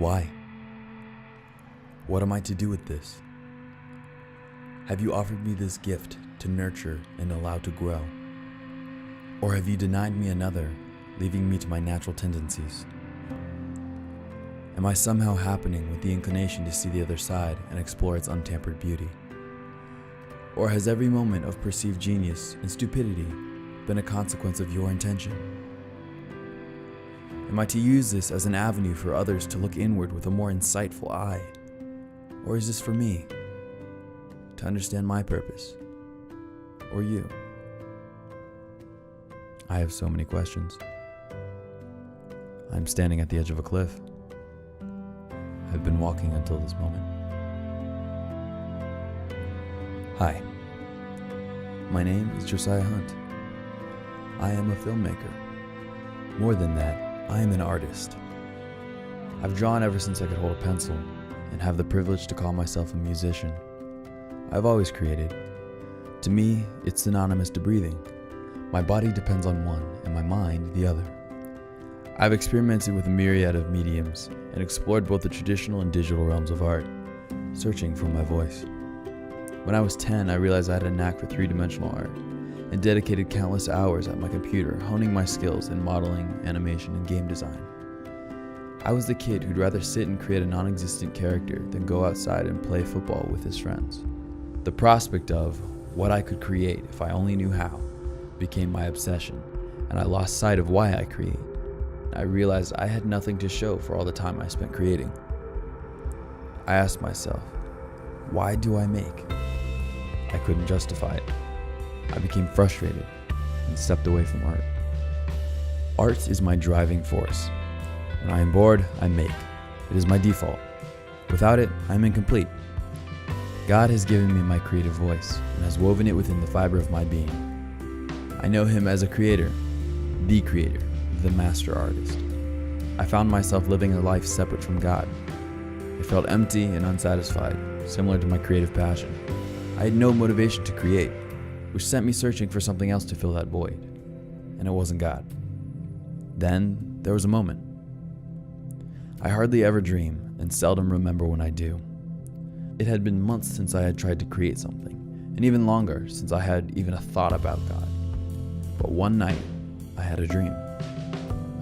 Why? What am I to do with this? Have you offered me this gift to nurture and allow to grow? Or have you denied me another, leaving me to my natural tendencies? Am I somehow happening with the inclination to see the other side and explore its untampered beauty? Or has every moment of perceived genius and stupidity been a consequence of your intention? Am I to use this as an avenue for others to look inward with a more insightful eye? Or is this for me, to understand my purpose? Or you? I have so many questions. I'm standing at the edge of a cliff. I've been walking until this moment. Hi, my name is Josiah Hunt. I am a filmmaker. More than that, I am an artist. I've drawn ever since I could hold a pencil and have the privilege to call myself a musician. I've always created. To me, it's synonymous to breathing. My body depends on one and my mind the other. I've experimented with a myriad of mediums and explored both the traditional and digital realms of art, searching for my voice. When I was 10, I realized I had a knack for three-dimensional art and dedicated countless hours at my computer honing my skills in modeling, animation, and game design. I was the kid who'd rather sit and create a non-existent character than go outside and play football with his friends. The prospect of what I could create if I only knew how became my obsession, and I lost sight of why I create. I realized I had nothing to show for all the time I spent creating. I asked myself, why do I make? I couldn't justify it. I became frustrated and stepped away from art. Art is my driving force. When I am bored, I make. It is my default. Without it, I am incomplete. God has given me my creative voice and has woven it within the fiber of my being. I know Him as a creator, the master artist. I found myself living a life separate from God. I felt empty and unsatisfied, similar to my creative passion. I had no motivation to create, which sent me searching for something else to fill that void, and it wasn't God. Then there was a moment. I hardly ever dream and seldom remember when I do. It had been months since I had tried to create something, and even longer since I had even a thought about God. But one night, I had a dream.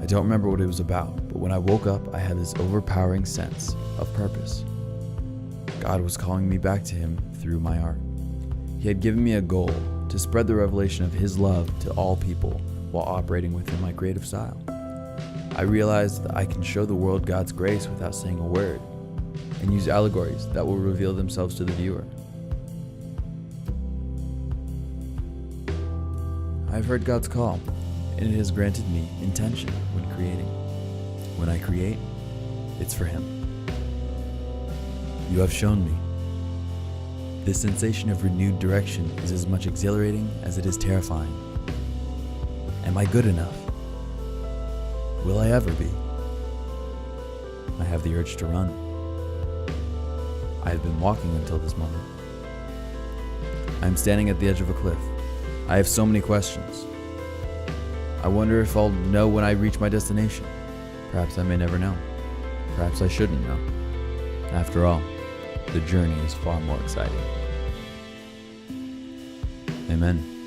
I don't remember what it was about, but when I woke up, I had this overpowering sense of purpose. God was calling me back to Him through my art. He had given me a goal to spread the revelation of His love to all people while operating within my creative style. I realized that I can show the world God's grace without saying a word, and use allegories that will reveal themselves to the viewer. I've heard God's call, and it has granted me intention when creating. When I create, it's for Him. You have shown me. This sensation of renewed direction is as much exhilarating as it is terrifying. Am I good enough? Will I ever be? I have the urge to run. I have been walking until this moment. I am standing at the edge of a cliff. I have so many questions. I wonder if I'll know when I reach my destination. Perhaps I may never know. Perhaps I shouldn't know. After all, the journey is far more exciting. Amen.